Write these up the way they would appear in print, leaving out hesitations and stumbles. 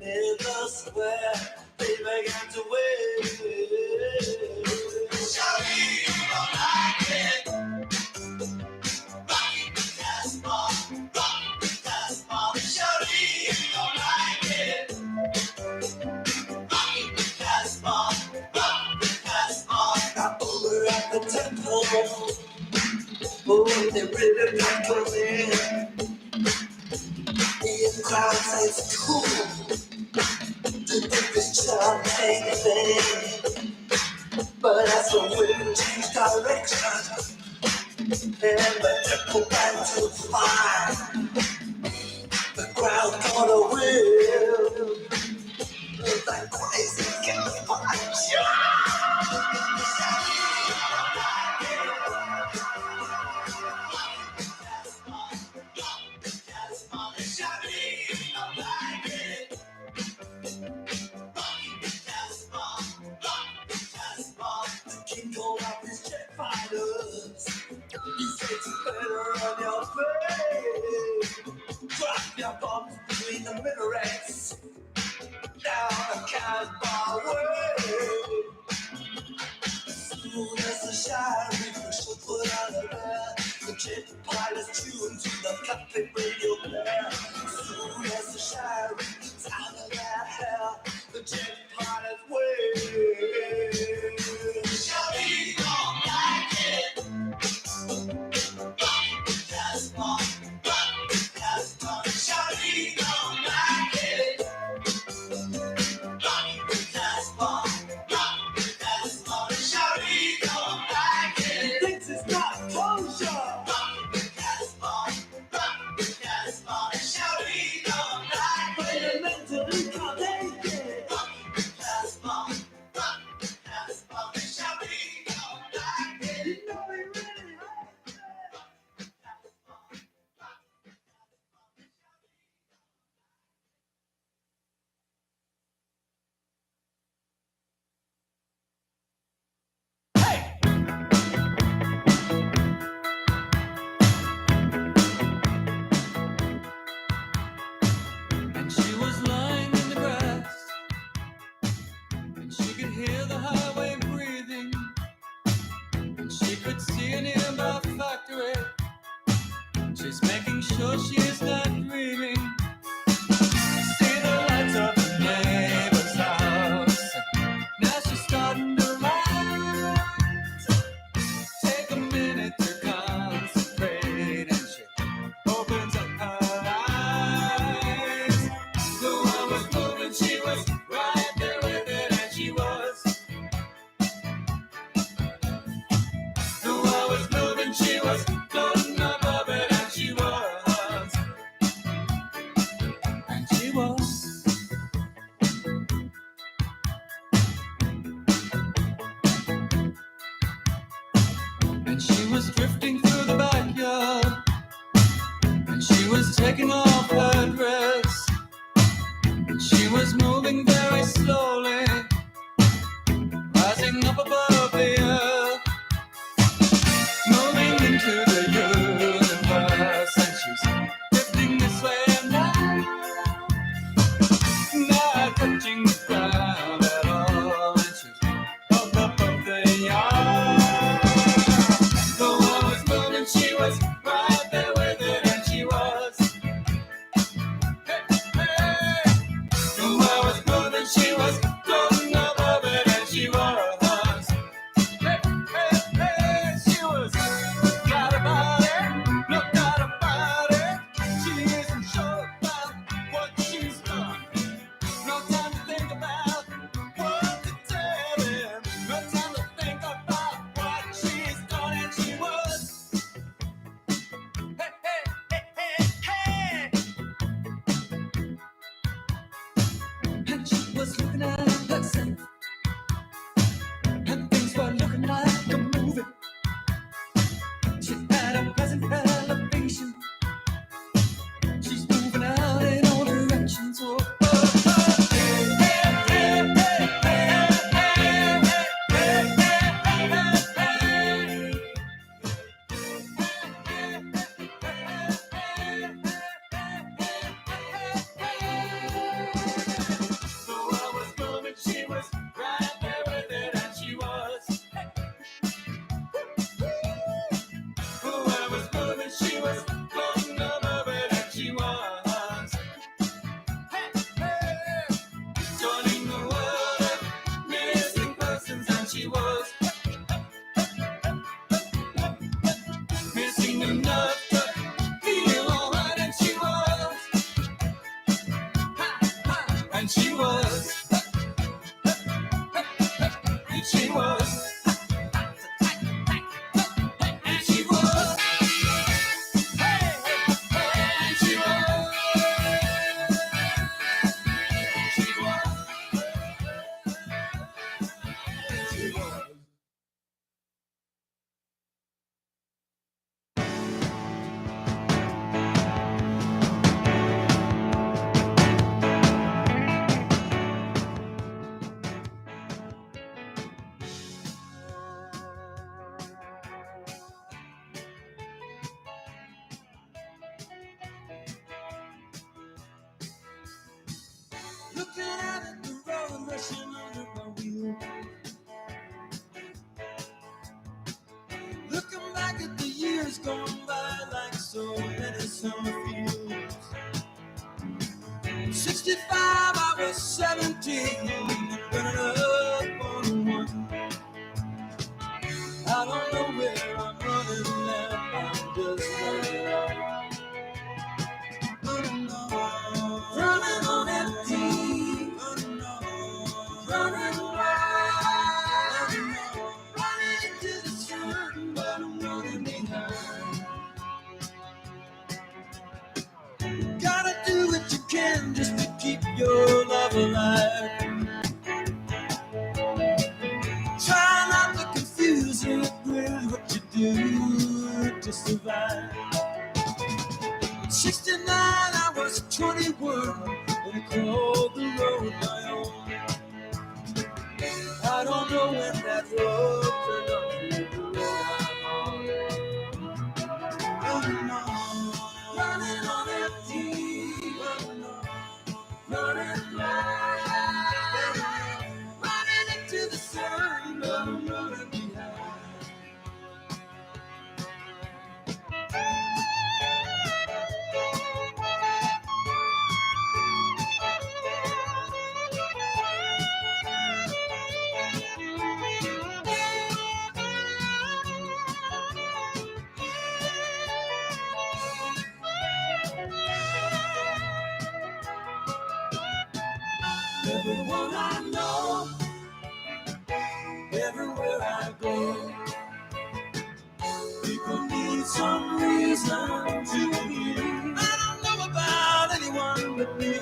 in the square, they began to wait. Shawty, you don't like it. Rock the dance floor, rock the dance floor. Shawty, you don't like it. Rock the dance floor, rock the dance floor. Now over at the temple, oh, they really people in. The crowd says cool. The picture anything. But as the wind changed direction, and the temple began to fly, the crowd got a will. That crazy campfire. The king called out his jet fighters. He said you better on your face. Drop your bombs between the minarets. Down the Casbah way. As soon as the shine was put on the air, the jet pilots tuned to the cockpit radio blare. As soon as the shine was out of their hair, the jet pilots wave. Shawty don't like it. Rock the dance floor, rock the dance floor. Shawty don't like it. Rock the dance floor, rock the dance floor. Shawty don't like it. Thinks it's not closure. Rock the dance floor, rock the dance floor. Shawty don't like it. Fundamentally connected. Rock the dance floor, rock the dance floor. Shawty don't like it. You know he really likes it. And she was lying in the grass, and she could hear the highway breathing, and she could see an nearby factory. She's making sure she is not dreaming. See the lights of the neighbor's house. Now she's starting to rise. Take a minute to concentrate, and she opens up her eyes. The one was moving, she was right there with it, and she was. The one was moving, she was floating above it, and she was. And she was. And she was drifting through the backyard, and she was taking off her dress, and she was moving very slowly, rising up above the earth, moving into the universe, and she's drifting this way and now, not touching the ground at all, and she's up above the yard. The one was moving, she was right there with it, and she was. Hey, hey. The one was moving, she was floating above it, and she was. Hey, hey, hey, she was. Got about it, no doubt about it. She isn't sure about what she's done. No time to think about what to tell him. No time to think about what she's done, and she was. Hey, hey, hey, hey, hey. And she was looking at herself, and things were looking like a movie. She had a pleasant elevation. She's moving out in all directions. Oh, oh, oh. Hey, hey, hey, hey, hey, hey, hey, hey, hey, hey, hey. And she was, and she was, and she was, hey, and she was, she was, she was. Looking out at the road rushing under my wheel. Looking back at the years gone by like so many summer fields. 65, I was 17, running up on one. I don't know where I'm running now, I'm just running on. Running on empty, running wild, running into the sun, but I'm running behind. Gotta do what you can just to keep your love alive. Try not to confuse it with what you do to survive. 69, I was 21, and I called the road my own. I don't know when that road turned up to the road I'm on. Running on, running on empty, running on, running wild, running into the sun, but I'm running behind. Everyone I know, everywhere I go, people need some reason to believe. I don't know about anyone but me.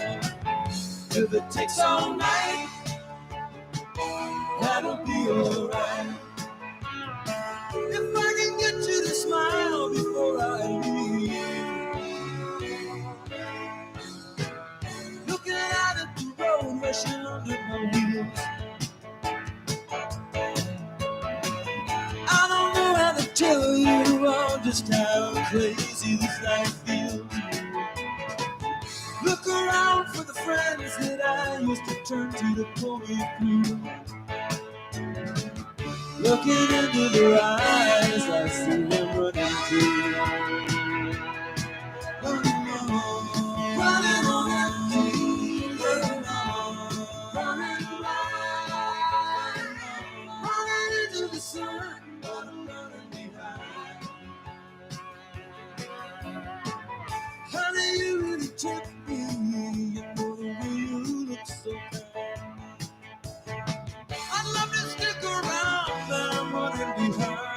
If it takes all night, that'll be alright. If I can get you to smile before I leave. Looking out at the road rushing under my wheels. I don't know how to tell you all just how crazy this life feels. Look around for the friends that I used to turn to pull me through. Looking into their eyes, I see them running too. Running on empty, running wild, running into the sun, but I'm running behind. Honey, you really took me, you know the way you look so kind. I'd love to stick around, but I'm running behind.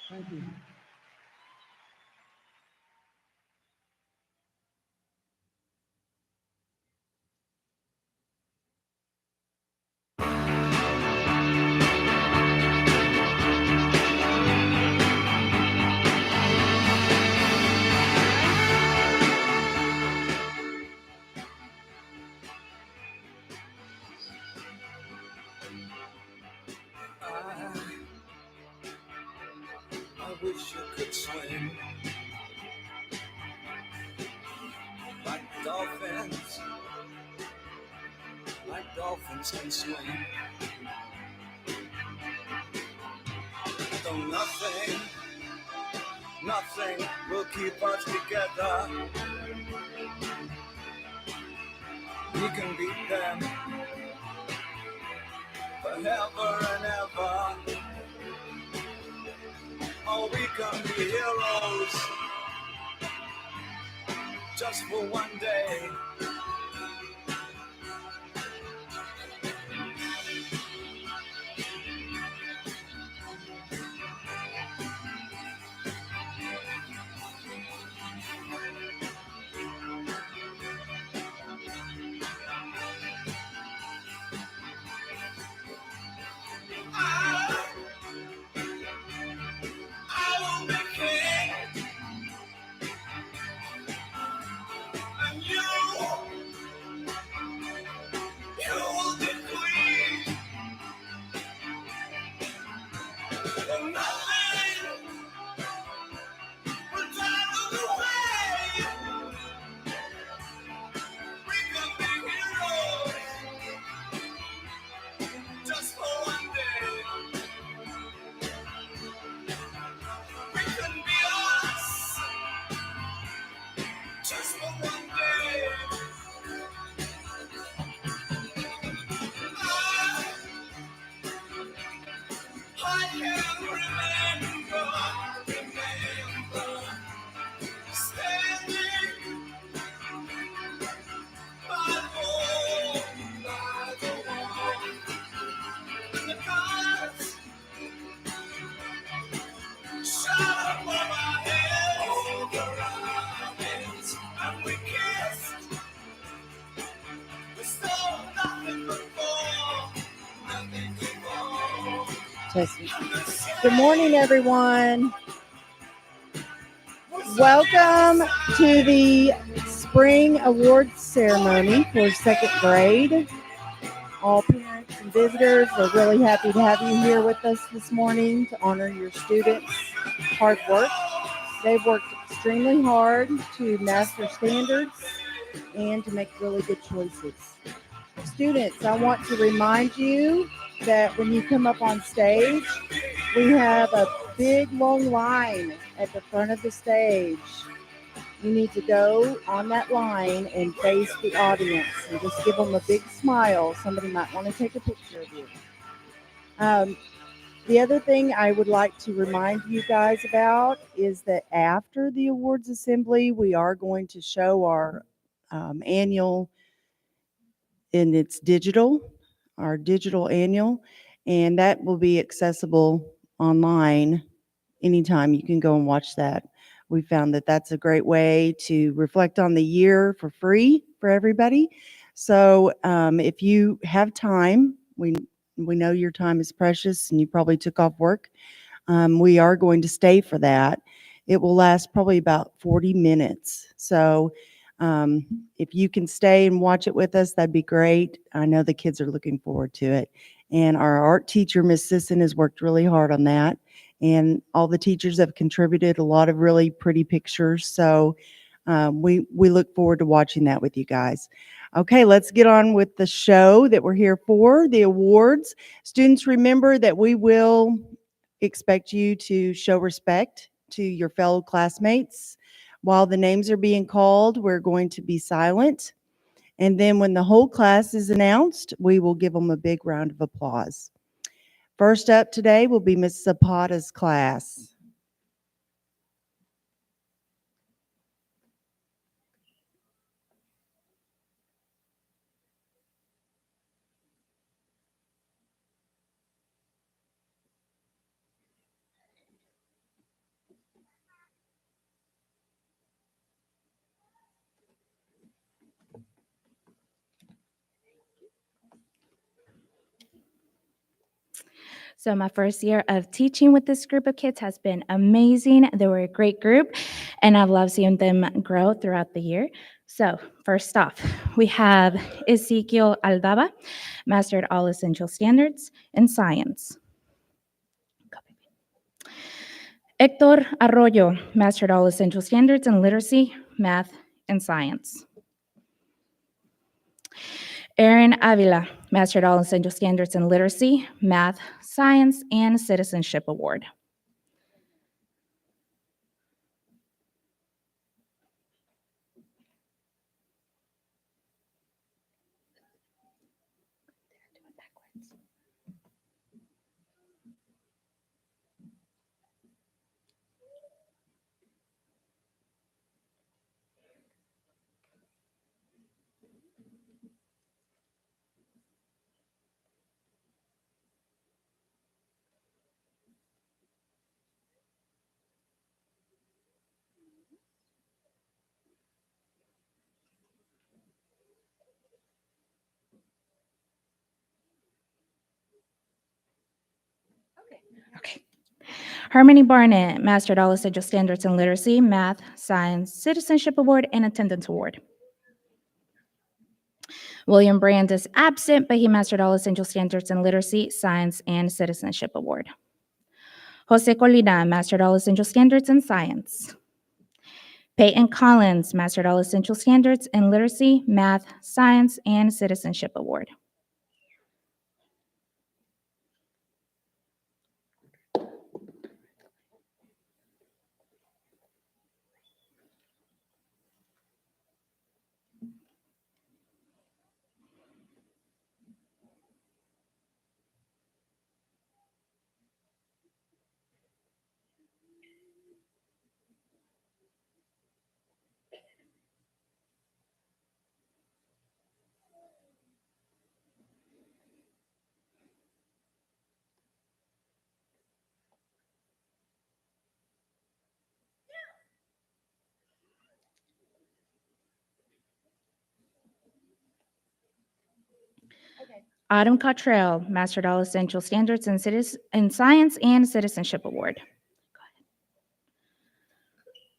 Thank you. I wish you could swim like dolphins, like dolphins can swim. Though nothing will keep us together. We can beat them forever and ever. Oh, we can be heroes just for one day. I will be king, and you will be queen. And nothing will drive us away. We can be heroes just for one day. We can be us just for one day. I can remember standing by the wall, and the gods shot above our heads, and we kissed. We saw nothing before, nothing before. Tessie. Good morning, everyone. Welcome to the Spring Awards Ceremony for second grade. All parents and visitors are really happy to have you here with us this morning to honor your students' hard work. They've worked extremely hard to master standards and to make really good choices. Students, I want to remind you that when you come up on stage, we have a big long line at the front of the stage. You need to go on that line and face the audience and just give them a big smile. Somebody might want to take a picture of you. The other thing I would like to remind you guys about is that after the awards assembly, we are going to show our annual, and it's digital, our digital annual, and that will be accessible online anytime. You can go and watch that. We found that that's a great way to reflect on the year for free for everybody. So if you have time, we know your time is precious and you probably took off work. We are going to stay for that. It will last probably about 40 minutes. So um, if you can stay and watch it with us, that'd be great. I know the kids are looking forward to it. And our art teacher, Miss Sisson, has worked really hard on that. And all the teachers have contributed a lot of really pretty pictures. So we look forward to watching that with you guys. Okay, let's get on with the show that we're here for, the awards. Students, remember that we will expect you to show respect to your fellow classmates. While the names are being called, we're going to be silent. And then when the whole class is announced, we will give them a big round of applause. First up today will be Miss Zapata's class. So my first year of teaching with this group of kids has been amazing. They were a great group, and I've loved seeing them grow throughout the year. So first off, we have Ezekiel Aldaba, mastered all essential standards in science. Hector Arroyo, mastered all essential standards in literacy, math, and science. Aaron Avila, mastered all essential standards in literacy, math, science, and citizenship award. Okay. Harmony Barnett, mastered all essential standards in literacy, math, science, citizenship award, and attendance award. William Brand is absent, but he mastered all essential standards in literacy, science, and citizenship award. Jose Colina, mastered all essential standards in science. Peyton Collins, mastered all essential standards in literacy, math, science, and citizenship award. Autumn Cottrell, mastered all essential standards in science and citizenship award.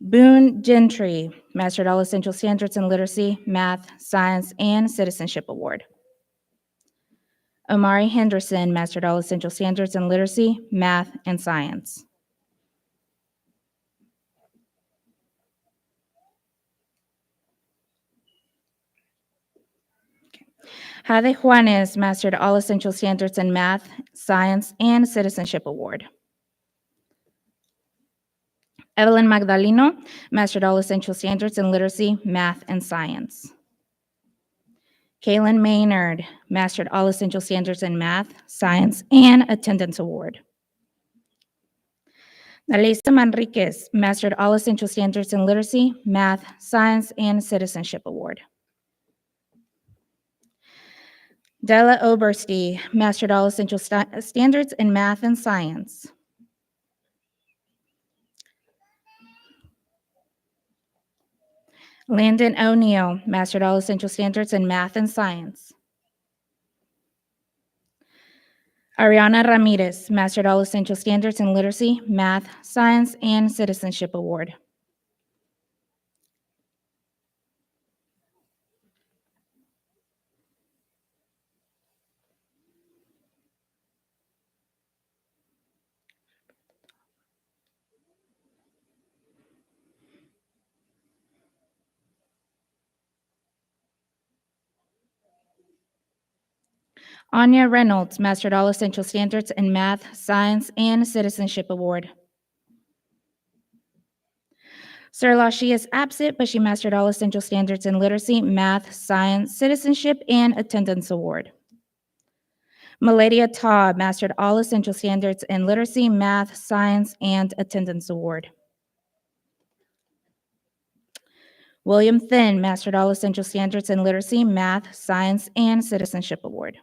Boone Gentry, mastered all essential standards in literacy, math, science, and citizenship award. Omari Henderson, mastered all essential standards in literacy, math, and science. Jade Juanes, mastered all essential standards in math, science, and citizenship award. Evelyn Magdaleno, mastered all essential standards in literacy, math, and science. Kaylin Maynard, mastered all essential standards in math, science, and attendance award. Alisa Manriquez, mastered all essential standards in literacy, math, science, and citizenship award. Della Oberste, mastered all essential standards in math and science. Landon O'Neill, mastered all essential standards in math and science. Ariana Ramirez, mastered all essential standards in literacy, math, science, and citizenship award. Anya Reynolds, mastered all essential standards in math, science, and citizenship award. Sir Lashi is absent, but she mastered all essential standards in literacy, math, science, citizenship, and attendance award. Maladia Taub mastered all essential standards in literacy, math, science, and attendance award. William Thin mastered all essential standards in literacy, math, science, and citizenship award.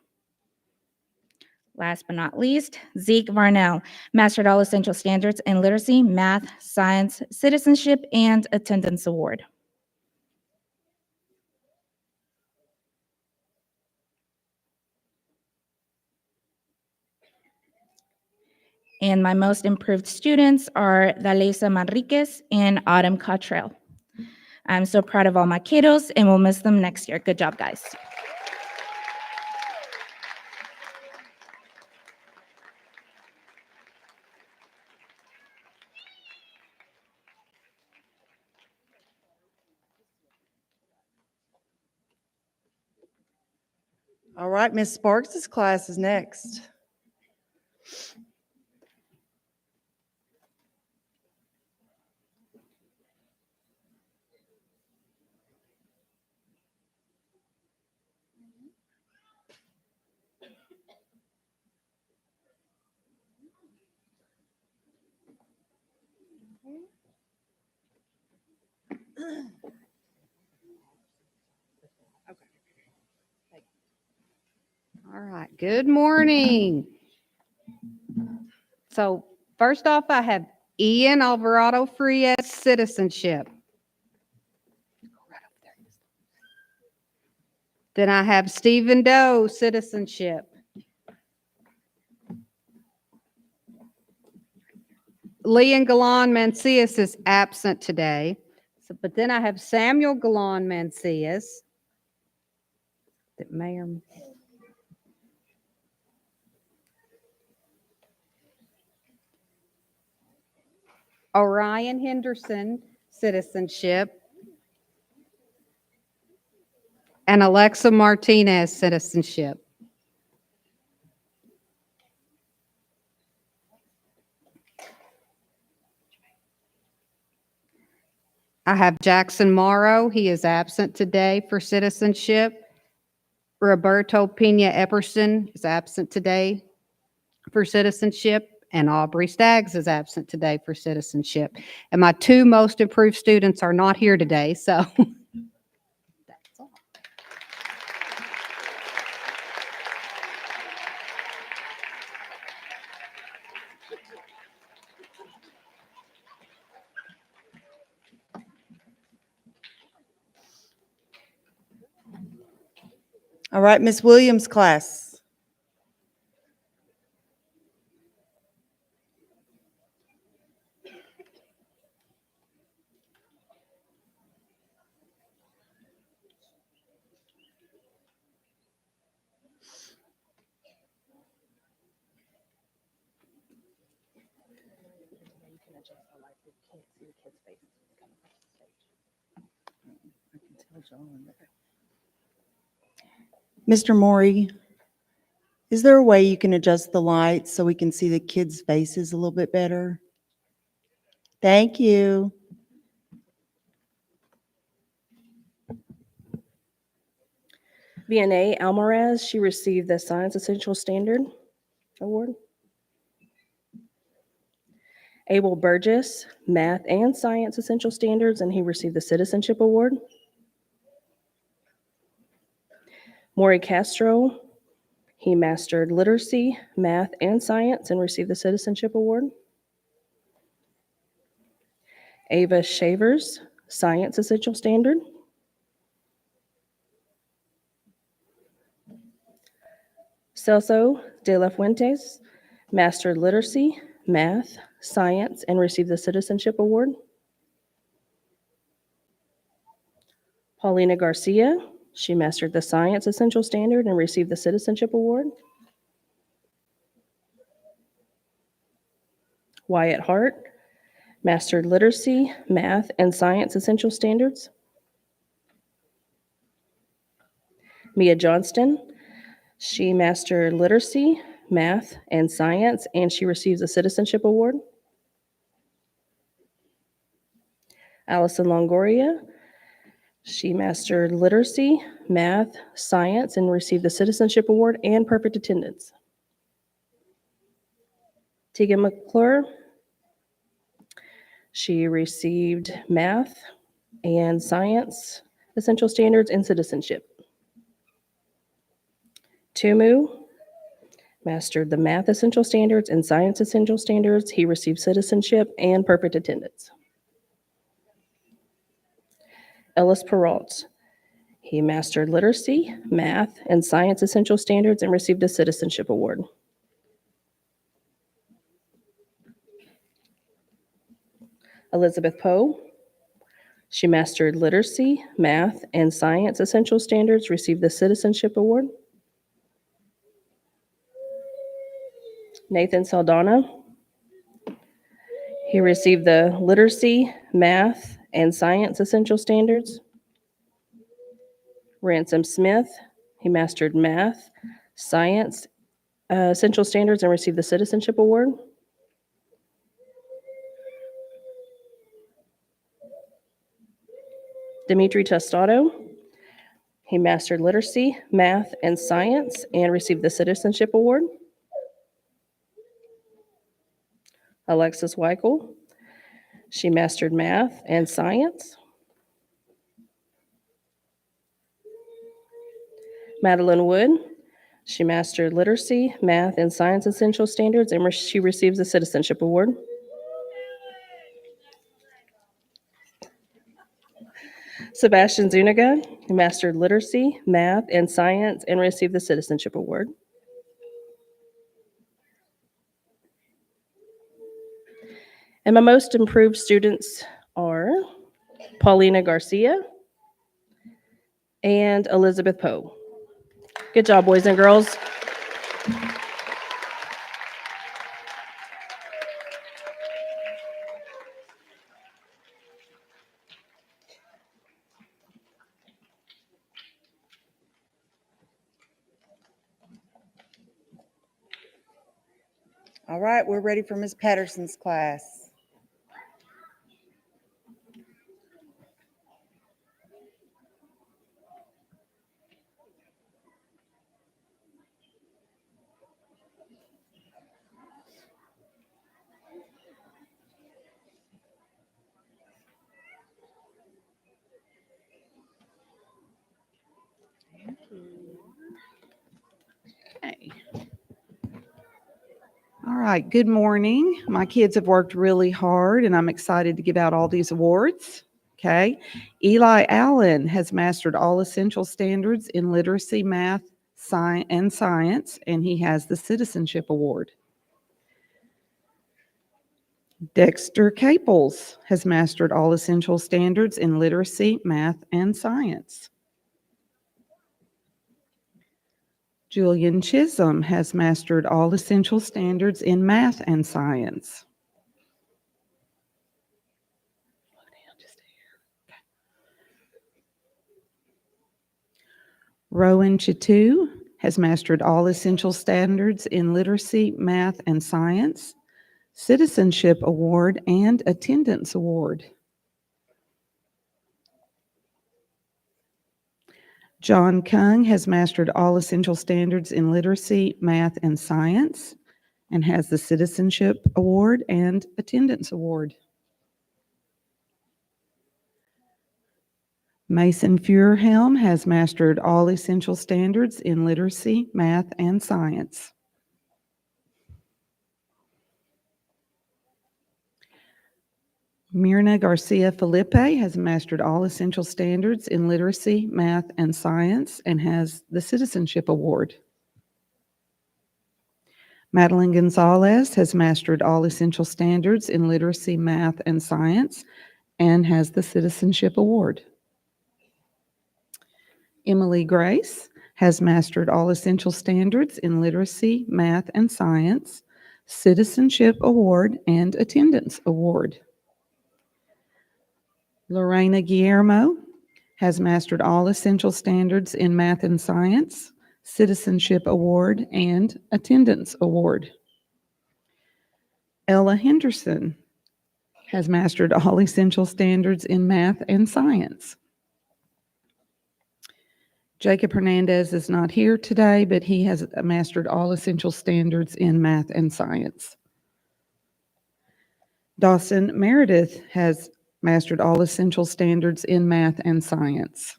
Last but not least, Zeke Varnell mastered all essential standards in literacy, math, science, citizenship, and attendance award. And my most improved students are Dalesa Manriquez and Autumn Cottrell. I'm so proud of all my kiddos, and we'll miss them next year. Good job, guys. All right, Ms. Sparks' class is next. All right, good morning. So first off, I have Ian Alvarado Frias, citizenship. Then I have Stephen Doe, citizenship. Leon Galan Mancias is absent today. But then I have Samuel Galan Mancias. That may or Orion Henderson, citizenship. And Alexa Martinez, citizenship. I have Jackson Morrow. He is absent today for citizenship. Roberto Pena Epperson is absent today for citizenship. And Aubrey Staggs is absent today for citizenship. And my two most improved students are not here today, so that's all. All right, Ms. Williams' class. Mr. Maury, is there a way you can adjust the lights so we can see the kids' faces a little bit better? Thank you. VNA Almaraz, she received the Science Essential Standard Award. Abel Burgess, Math and Science Essential Standards, and he received the Citizenship Award. Maury Castro, he mastered literacy, math, and science and received the Citizenship Award. Ava Shavers, Science Essential Standard. Celso de la Fuentes, mastered literacy, math, science, and received the Citizenship Award. Paulina Garcia, she mastered the Science Essential Standard and received the Citizenship Award. Wyatt Hart, mastered literacy, math, and science essential standards. Mia Johnston, she mastered literacy, math, and science, and she receives a Citizenship Award. Allison Longoria, she mastered literacy, math, science, and received the Citizenship Award and perfect attendance. Tegan McClure, she received math and science essential standards and citizenship. Tumu mastered the math essential standards and science essential standards. He received citizenship and perfect attendance. Ellis Peralt, he mastered literacy, math, and science essential standards and received a Citizenship Award. Elizabeth Poe. She mastered literacy, math, and science essential standards, received the Citizenship Award. Nathan Saldana. He received the literacy, math, and science essential standards. Ransom Smith. He mastered math, science, essential standards, and received the Citizenship Award. Dimitri Testato. He mastered literacy, math, and science, and received the Citizenship Award. Alexis Weichel. She mastered math and science. Madeline Wood. She mastered literacy, math, and science essential standards, and she receives the Citizenship Award. Sebastian Zuniga, who mastered literacy, math, and science, and received the Citizenship Award. And my most improved students are Paulina Garcia and Elizabeth Poe. Good job, boys and girls. All right, we're ready for Ms. Patterson's class. Okay. All right, good morning. My kids have worked really hard and I'm excited to give out all these awards. Okay. Eli Allen has mastered all essential standards in literacy, math, and science, and he has the Citizenship Award. Dexter Caples has mastered all essential standards in literacy, math, and science. Julian Chisholm has mastered all essential standards in math and science. Rowan Chitu has mastered all essential standards in literacy, math, and science, Citizenship Award, and Attendance Award. John Kung has mastered all essential standards in literacy, math, and science, and has the Citizenship Award and Attendance Award. Mason Fuhrhelm has mastered all essential standards in literacy, math, and science. Mirna Garcia Felipe has mastered all essential standards in literacy, math, and science, and has the Citizenship Award. Madeline Gonzalez has mastered all essential standards in literacy, math, and science, and has the Citizenship Award. Emily Grace has mastered all essential standards in literacy, math, and science, Citizenship Award, and Attendance Award. Lorena Guillermo has mastered all essential standards in math and science, Citizenship Award, and Attendance Award. Ella Henderson has mastered all essential standards in math and science. Jacob Hernandez is not here today, but he has mastered all essential standards in math and science. Dawson Meredith has mastered all essential standards in math and science.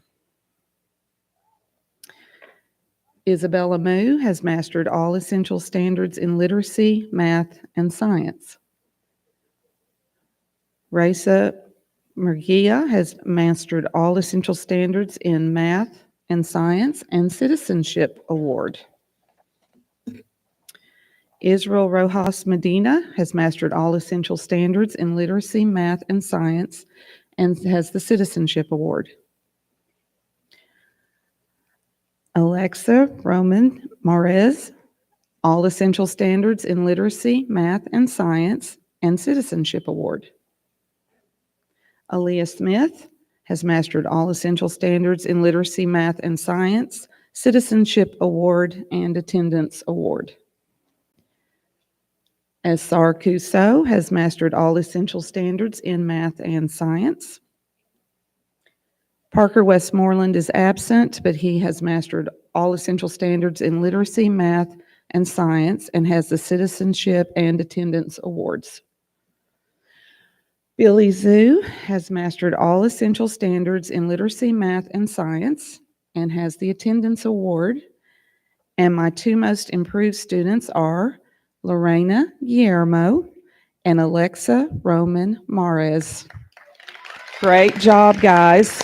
Isabella Moo has mastered all essential standards in literacy, math, and science. Raisa Murguia has mastered all essential standards in math and science and Citizenship Award. Israel Rojas Medina has mastered all essential standards in literacy, math, and science, and has the Citizenship Award. Alexa Roman Marez, all essential standards in literacy, math, and science, and Citizenship Award. Aaliyah Smith has mastered all essential standards in literacy, math, and science, Citizenship Award, and Attendance Award. Essar Cuso has mastered all essential standards in math and science. Parker Westmoreland is absent, but he has mastered all essential standards in literacy, math, and science, and has the Citizenship and Attendance Awards. Billy Zhu has mastered all essential standards in literacy, math, and science, and has the Attendance Award. And my two most improved students are Lorena Guillermo and Alexa Roman Marez. Great job, guys.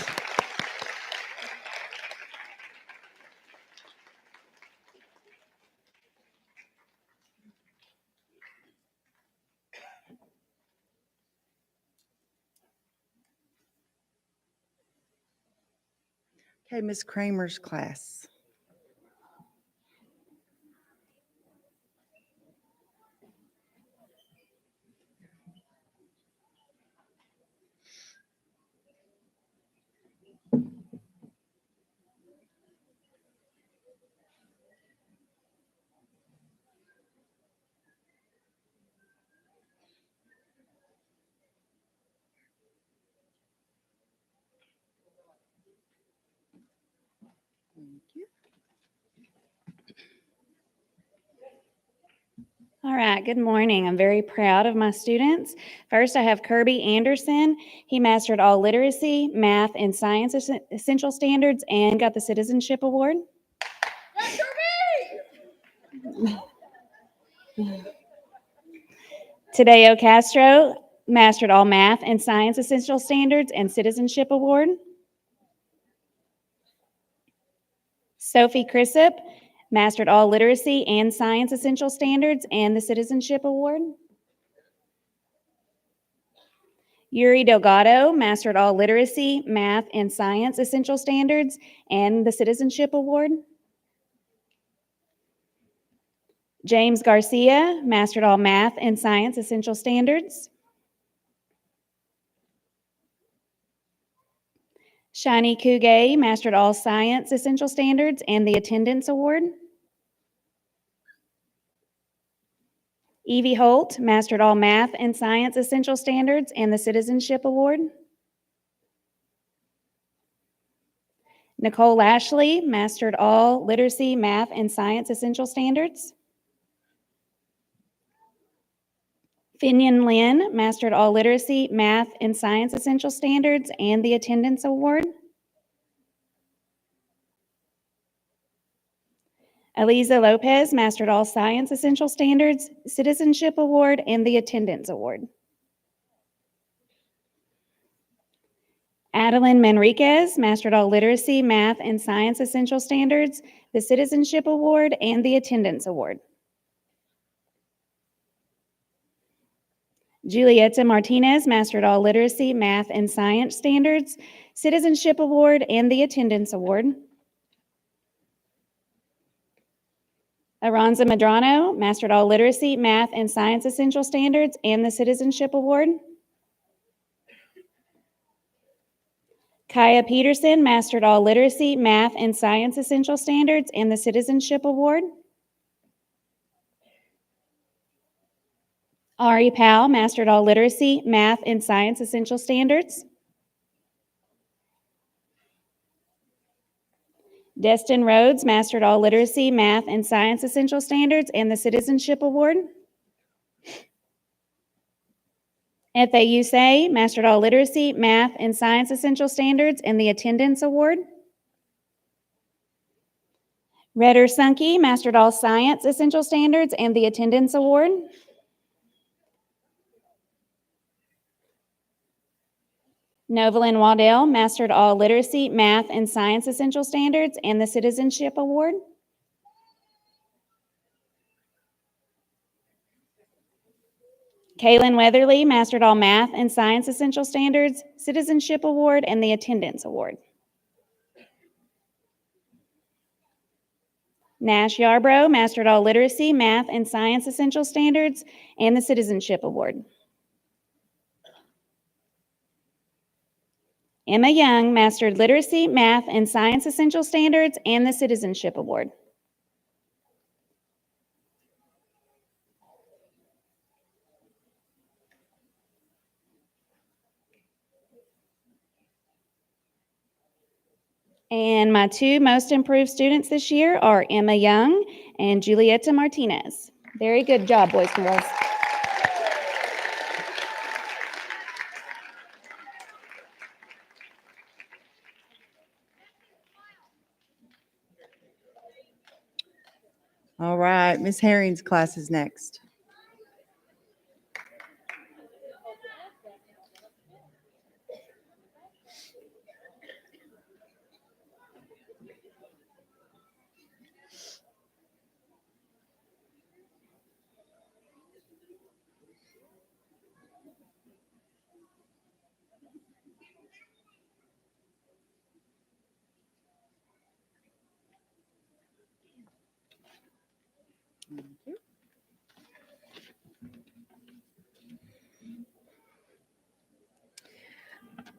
Okay, Ms. Kramer's class. Thank you. All right, good morning. I'm very proud of my students. First, I have Kirby Anderson. He mastered all literacy, math, and science essential standards and got the Citizenship Award. Tadeo Castro mastered all math and science essential standards and Citizenship Award. Sophie Crisip mastered all literacy and science essential standards and the Citizenship Award. Yuri Delgado mastered all literacy, math, and science essential standards and the Citizenship Award. James Garcia mastered all math and science essential standards. Shani Kugay mastered all science essential standards and the Attendance Award. Evie Holt mastered all math and science essential standards and the Citizenship Award. Nicole Ashley mastered all literacy, math, and science essential standards. Finian Lin mastered all literacy, math, and science essential standards and the Attendance Award. Eliza Lopez mastered all science essential standards, Citizenship Award, and the Attendance Award. Adeline Manriquez mastered all literacy, math, and science essential standards, the Citizenship Award, and the Attendance Award. Julieta Martinez mastered all literacy, math, and science standards, Citizenship Award, and the Attendance Award. Aranza Medrano mastered all literacy, math, and science essential standards and the Citizenship Award. Kaya Peterson mastered all literacy, math, and science essential standards and the Citizenship Award. Ari Powell mastered all literacy, math, and science essential standards. Destin Rhodes mastered all literacy, math, and science essential standards and the Citizenship Award. FAU Say mastered all literacy, math, and science essential standards and the Attendance Award. Redder Sunke mastered all science essential standards and the Attendance Award. Novalyn Waddell mastered all literacy, math, and science essential standards and the Citizenship Award. Kaylin Weatherly mastered all Math and Science Essential Standards, Citizenship Award, and the Attendance Award. Nash Yarbrough mastered all Literacy, Math, and Science Essential Standards, and the Citizenship Award. Emma Young mastered Literacy, Math, and Science Essential Standards, and the Citizenship Award. And my two most improved students this year are Emma Young and Julieta Martinez. Very good job, boys and girls. All right, Miss Herring's class is next.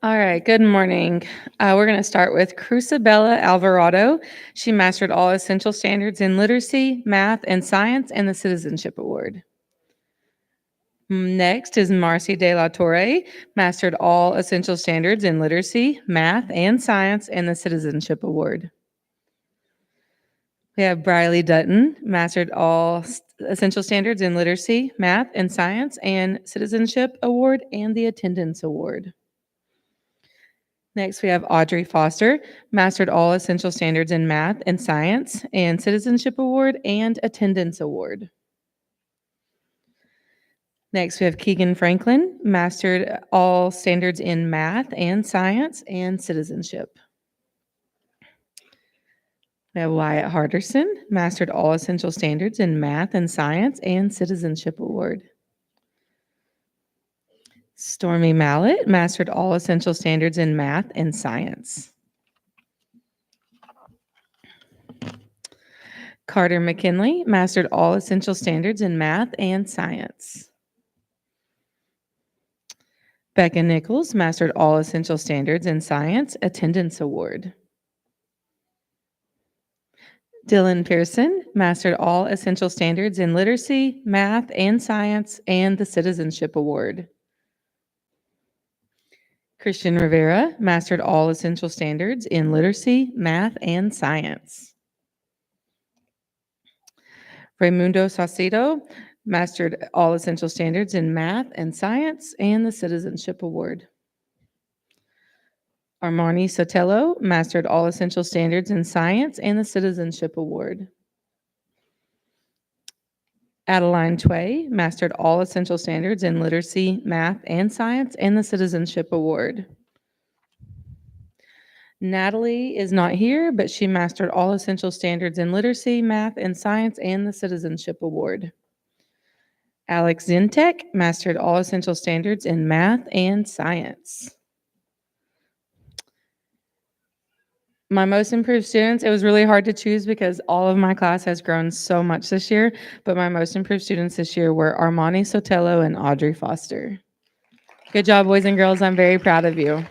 All right, good morning. We're going to start with Cruzabella Alvarado. She mastered all essential standards in literacy, math, and science, and the Citizenship Award. Next is Marcy De La Torre, mastered all essential standards in literacy, math, and science, and the Citizenship Award. We have Briley Dutton, mastered all essential standards in literacy, math, and science, and Citizenship Award, and the Attendance Award. Next, we have Audrey Foster, mastered all essential standards in math and science, and Citizenship Award and Attendance Award. Next, we have Keegan Franklin, mastered all standards in math and science and citizenship. We have Wyatt Harderson, mastered all essential standards in math and science and Citizenship Award. Stormy Mallett, mastered all essential standards in math and science. Carter McKinley, mastered all essential standards in math and science. Becca Nichols, mastered all essential standards in science, Attendance Award. Dylan Pearson, mastered all essential standards in literacy, math, and science, and the Citizenship Award. Christian Rivera, mastered all essential standards in literacy, math, and science. Raimundo Saucedo, mastered all essential standards in math and science, and the Citizenship Award. Armani Sotelo, mastered all essential standards in science and the Citizenship Award. Adeline Tway, mastered all essential standards in literacy, math, and science, and the Citizenship Award. Natalie is not here, but she mastered all essential standards in literacy, math, and science, and the Citizenship Award. Alex Zintek mastered all essential standards in math and science. My most improved students, it was really hard to choose because all of my class has grown so much this year, but my most improved students this year were Armani Sotelo and Audrey Foster. Good job, boys and girls. I'm very proud of you.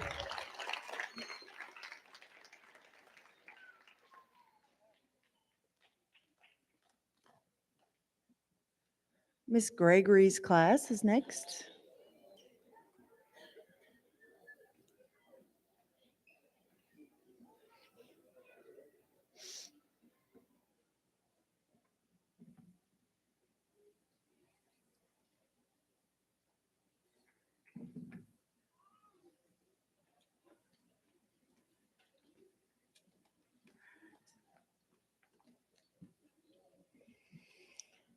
Miss Gregory's class is next.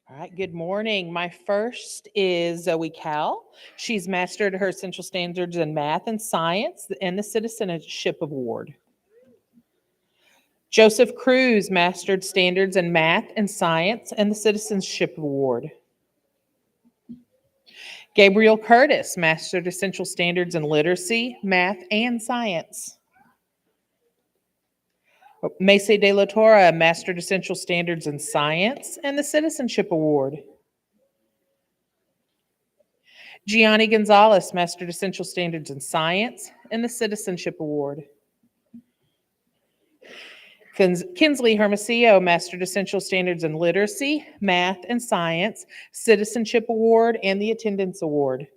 All right, good morning. My first is Zoe Cal. She's mastered her essential standards in math and science and the Citizenship Award. Joseph Cruz mastered standards in math and science and the Citizenship Award. Gabriel Curtis, Mastered Essential Standards in Literacy, Math, and Science. Macy De La Torre, Mastered Essential Standards in Science and the Citizenship Award. Gianni Gonzalez, Mastered Essential Standards in Science and the Citizenship Award. Kinsley Hermosillo, Mastered Essential Standards in Literacy, Math, and Science, Citizenship Award, and the Attendance Award.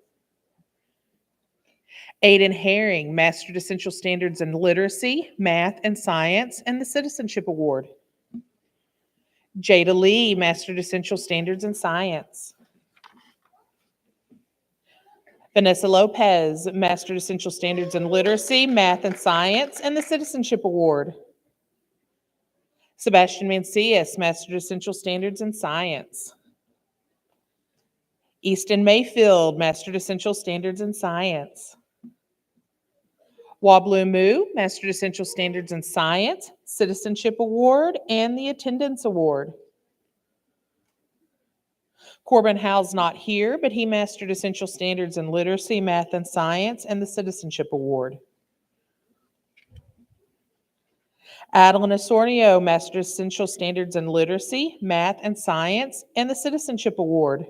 Aiden Herring, Mastered Essential Standards in Literacy, Math, and Science, and the Citizenship Award. Jada Lee, Mastered Essential Standards in Science. Vanessa Lopez, Mastered Essential Standards in Literacy, Math, and Science, and the Citizenship Award. Sebastian Mancias, Mastered Essential Standards in Science. Easton Mayfield, Mastered Essential Standards in Science. Wablu Mu, Mastered Essential Standards in Science, Citizenship Award, and the Attendance Award. Corbin Howell's not here, but he mastered Essential Standards in Literacy, Math, and Science, and the Citizenship Award. Adeline Osornio mastered Essential Standards in Literacy, Math, and Science, and the Citizenship Award.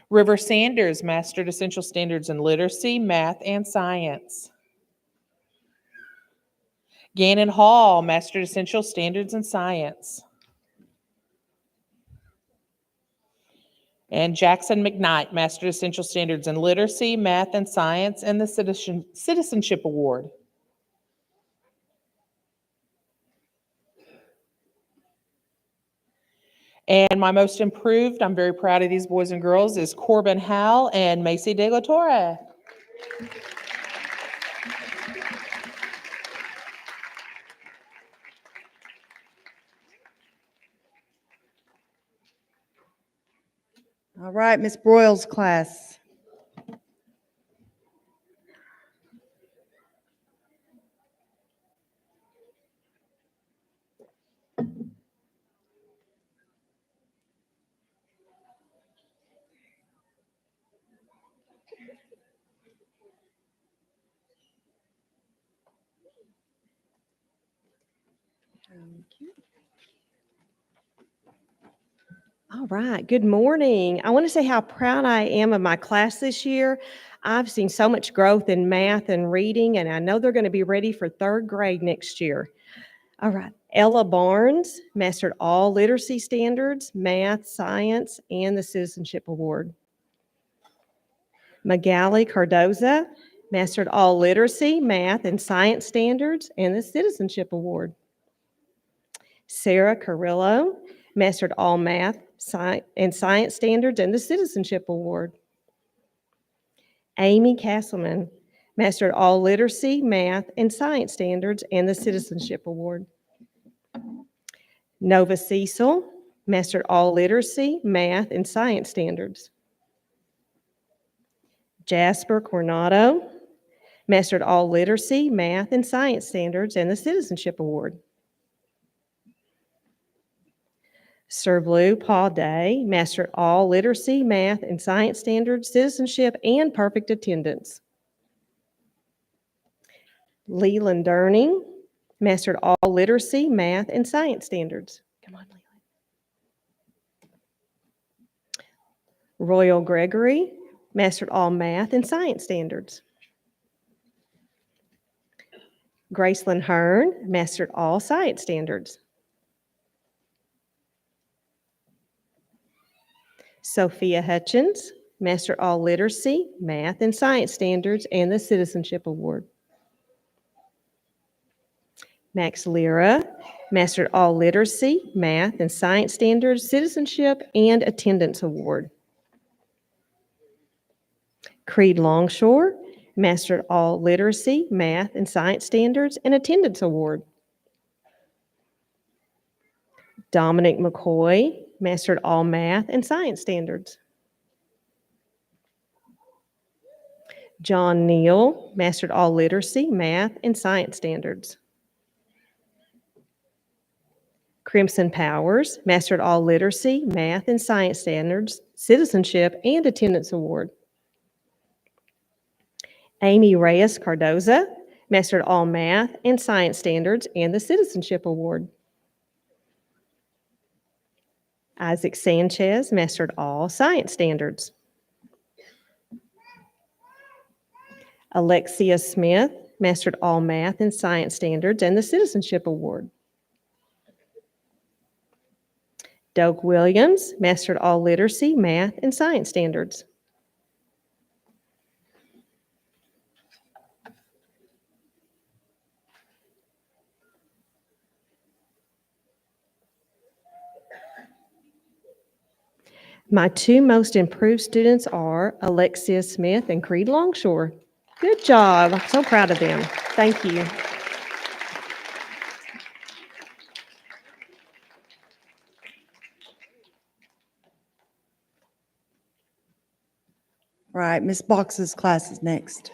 River Sanders mastered Essential Standards in Literacy, Math, and Science. Gannon Hall mastered Essential Standards in Science. And Jackson McKnight mastered Essential Standards in Literacy, Math, and Science, and the Citizenship Award. And my most improved, I'm very proud of these boys and girls, is Corbin Howell and Macy De La Torre. All right, Miss Broyles' class. All right, good morning. I want to say how proud I am of my class this year. I've seen so much growth in math and reading, and I know they're going to be ready for third grade next year. All right, Ella Barnes mastered all literacy standards, math, science, and the Citizenship Award. Magali Cardoza mastered all literacy, math, and science standards, and the Citizenship Award. Sarah Carrillo mastered all math and science standards and the Citizenship Award. Amy Castleman mastered all literacy, math, and science standards and the Citizenship Award. Nova Cecil mastered all literacy, math, and science standards. Jasper Coronado mastered all literacy, math, and science standards and the Citizenship Award. Sir Blue Paul Day mastered all literacy, math, and science standards, citizenship, and perfect attendance. Leland Durning mastered all literacy, math, and science standards. Come on, Leland. Royal Gregory mastered all math and science standards. Graceland Hearn mastered all science standards. Sophia Hutchins mastered all literacy, math, and science standards and the Citizenship Award. Max Lira mastered all literacy, math, and science standards, citizenship, and attendance award. Creed Longshore mastered all literacy, math, and science standards and attendance award. Dominic McCoy mastered all math and science standards. John Neal mastered all literacy, math, and science standards. Crimson Powers mastered all literacy, math, and science standards Citizenship, and Attendance Award. Amy Reyes Cardoza mastered all math and science standards and the Citizenship Award. Isaac Sanchez mastered all science standards. Alexia Smith mastered all math and science standards and the Citizenship Award. Doug Williams mastered all literacy, math, and science standards. My two most improved students are Alexia Smith and Creed Longshore. Good job. I'm so proud of them. Thank you. All right, Ms. Box's class is next.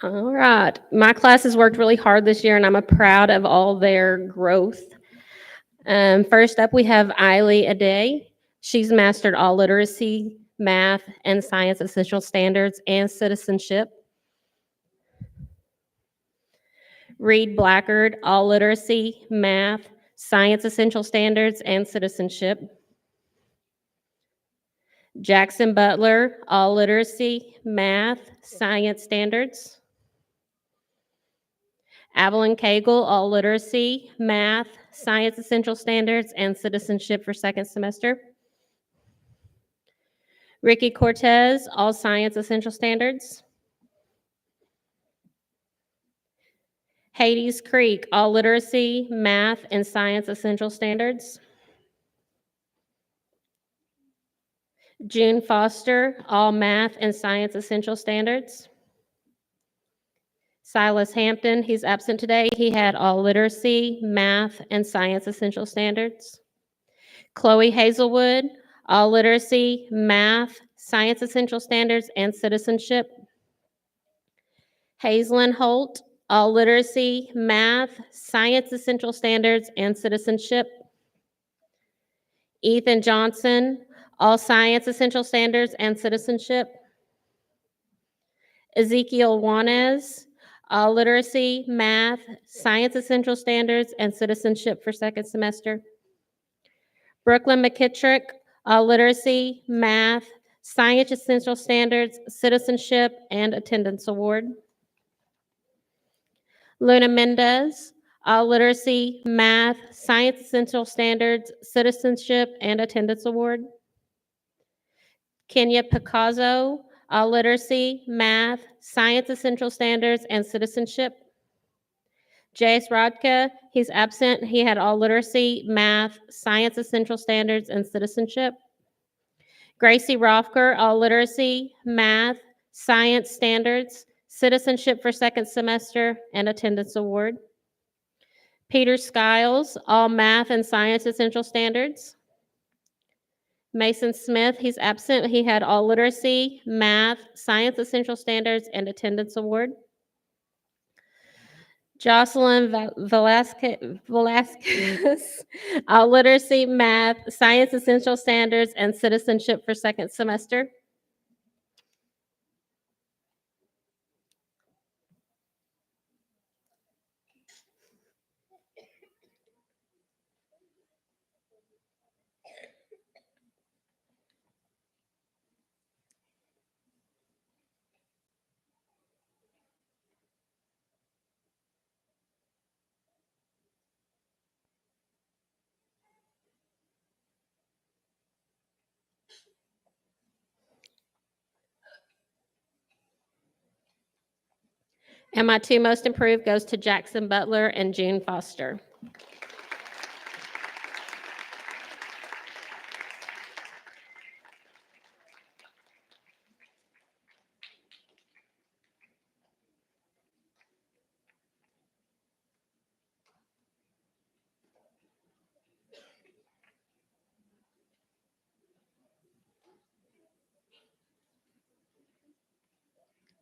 All right. My class has worked really hard this year, and I'm proud of all their growth. First up, we have Eiley Aday. She's mastered all literacy, math, and science essential standards and citizenship. Reed Blackard, all literacy, math, science essential standards, and citizenship. Jackson Butler, all literacy, math, science standards. Evelyn Cagle, all literacy, math, science essential standards, and citizenship for second semester. Ricky Cortez, all science essential standards. Hades Creek, all literacy, math, and science essential standards. June Foster, all math and science essential standards. Silas Hampton, he's absent today. He had all literacy, math, and science essential standards. Chloe Hazelwood, all literacy, math, science essential standards, and citizenship. Hazelyn Holt, all literacy, math, science essential standards, and citizenship. Ethan Johnson, all science essential standards and citizenship. Ezekiel Juanez, all literacy, math, science essential standards, and citizenship for second semester. Brooklyn McKittrick, all literacy, math, science essential standards, citizenship, and attendance award. Luna Mendez, all literacy, math, science essential standards, citizenship, and attendance award. Kenya Picasso, all literacy, math, science essential standards, and citizenship. Jace Rodka, he's absent. He had all literacy, math, science essential standards, and citizenship. Gracie Rothker, all literacy, math, science standards, citizenship for second semester, and attendance award. Peter Skiles, all math and science essential standards. Mason Smith, he's absent. He had all literacy, math, science essential standards, and attendance award. Jocelyn Velasquez, all literacy, math, science essential standards, and citizenship for second semester. And my two most improved goes to Jackson Butler and June Foster.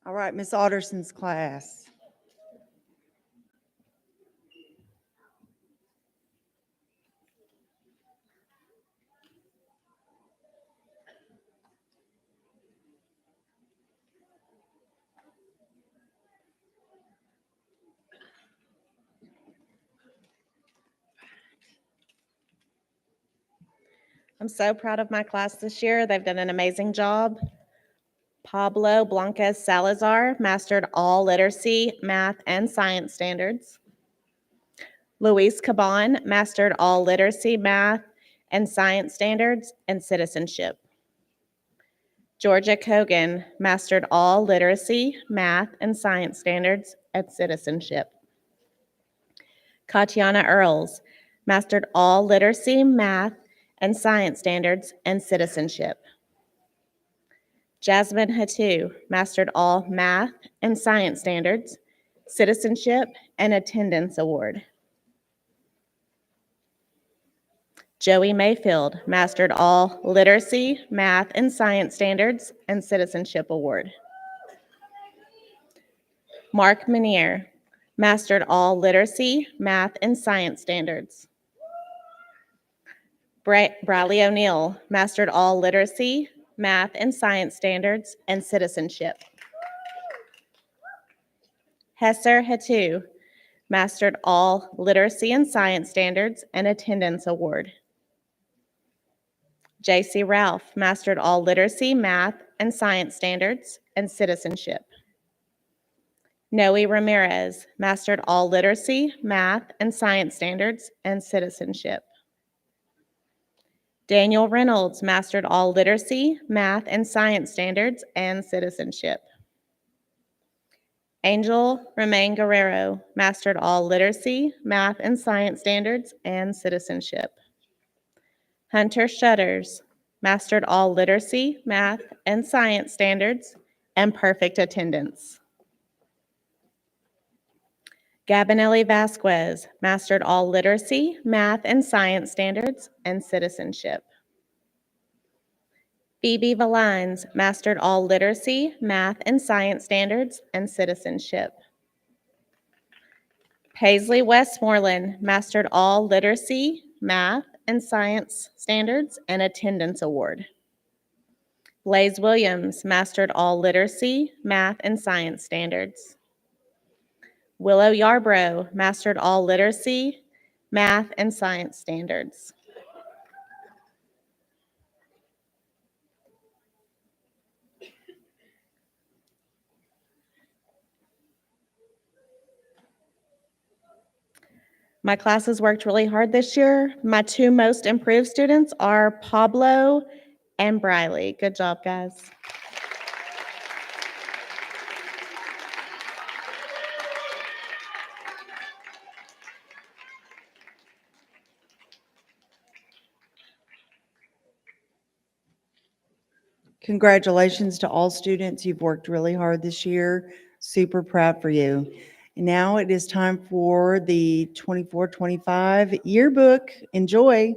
All right, Miss Otterson's class. I'm so proud of my class this year. They've done an amazing job. Pablo Blancas Salazar mastered all literacy, math, and science standards. Luis Caban mastered all literacy, math, and science standards and citizenship. Georgia Kogan mastered all literacy, math, and science standards and citizenship. Katiana Earls mastered all literacy, math, and science standards and citizenship. Jasmine Hatu mastered all math and science standards, citizenship, and attendance award. Joey Mayfield mastered all literacy, math, and science standards and citizenship award. Mark Menier mastered all literacy, math, and science standards. Briley O'Neill mastered all literacy, math, and science standards and citizenship. Hesser Hatu mastered all literacy and science standards and attendance award. J.C. Ralph mastered all literacy, math, and science standards and citizenship. Noe Ramirez mastered all literacy, math, and science standards and citizenship. Daniel Reynolds mastered all literacy, math, and science standards and citizenship. Angel Romain Guerrero mastered all literacy, math, and science standards and citizenship. Hunter Shutters mastered all literacy, math, and science standards and perfect attendance. Gabinelli Vasquez mastered all literacy, math, and science standards and citizenship. Phoebe Valines mastered all literacy, math, and science standards and citizenship. Paisley Westmoreland mastered all literacy, math, and science standards and attendance award. Blaze Williams mastered all literacy, math, and science standards. Willow Yarbrough mastered all literacy, math, and science standards. My classes worked really hard this year. My two most improved students are Pablo and Briley. Good job, guys. Congratulations to all students. You've worked really hard this year. Super proud for you. And now it is time for the 24-25 yearbook. Enjoy.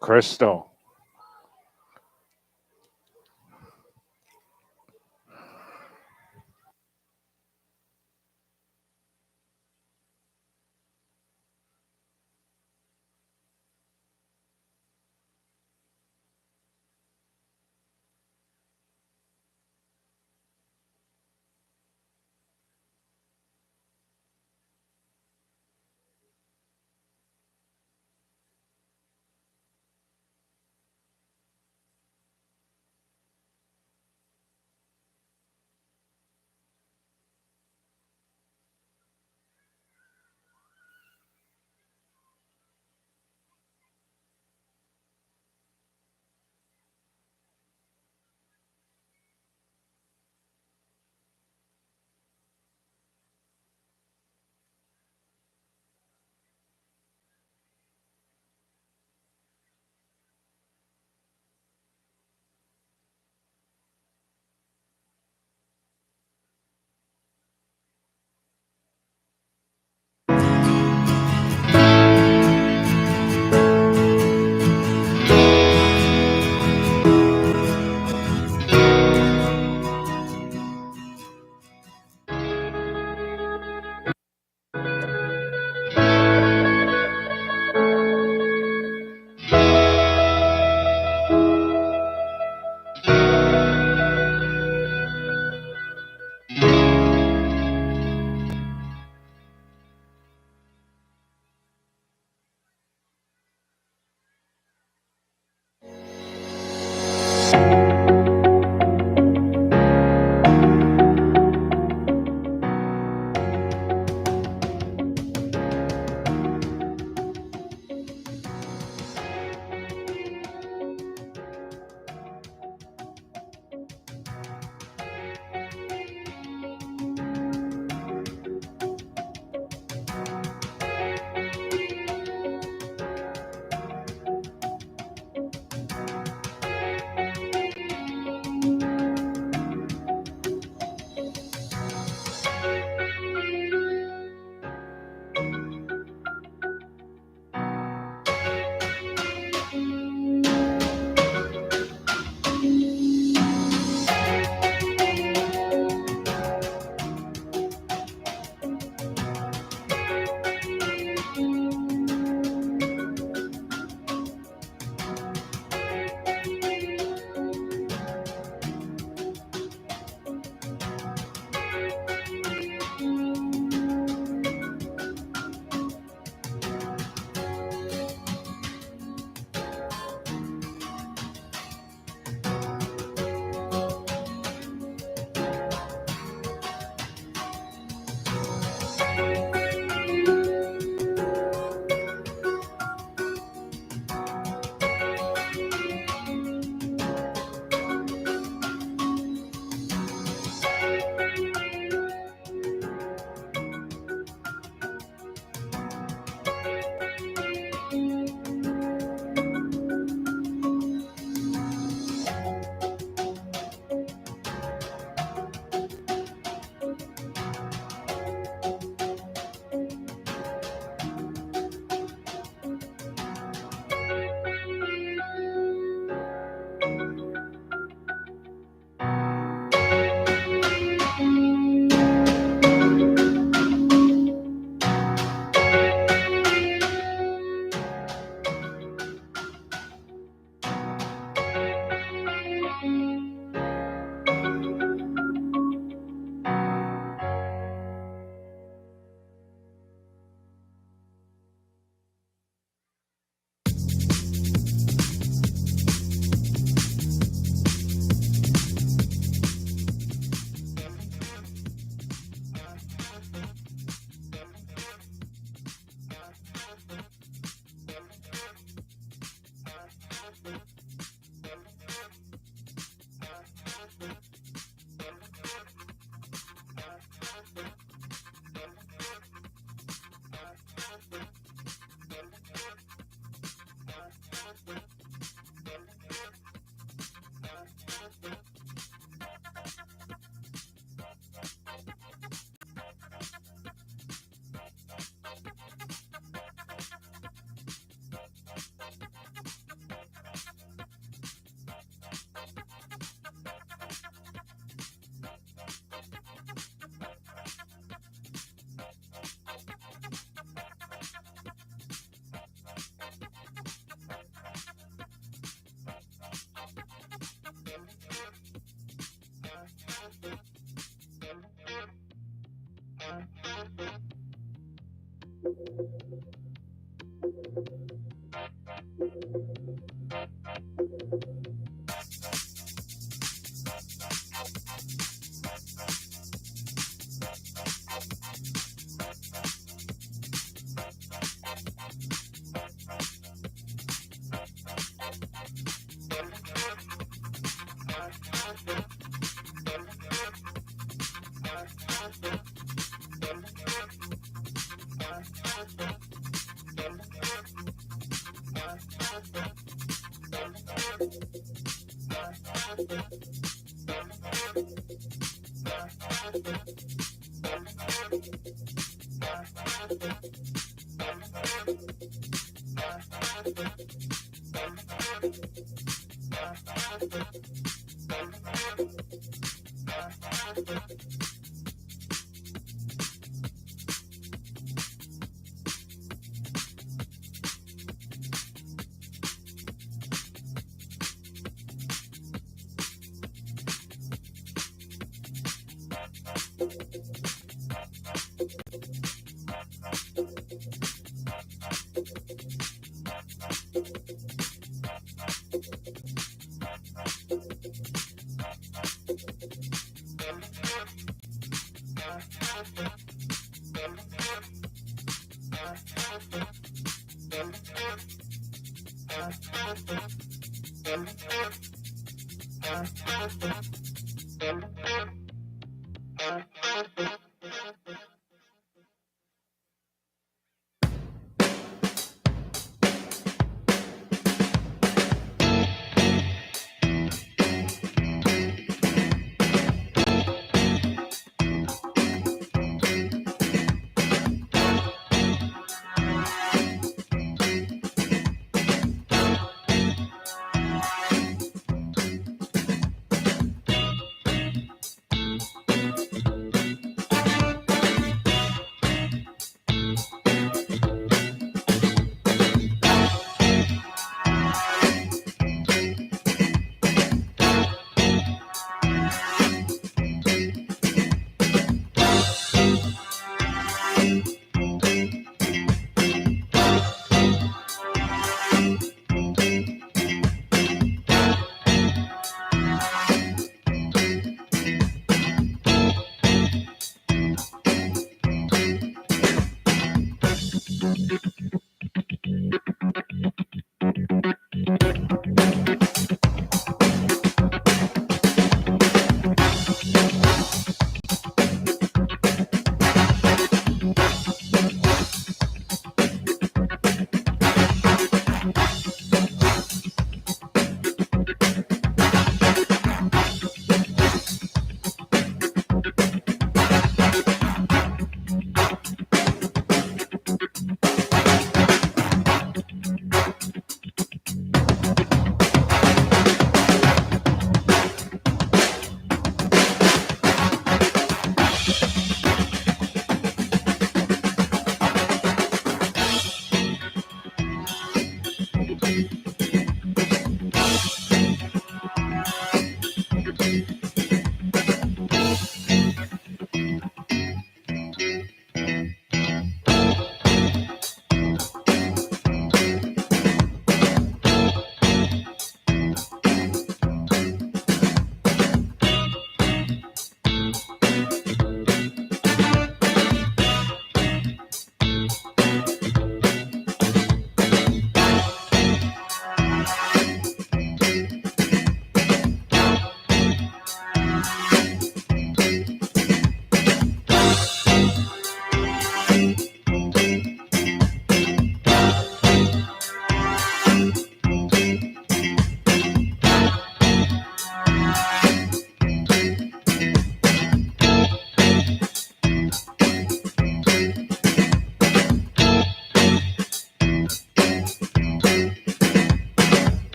Crystal.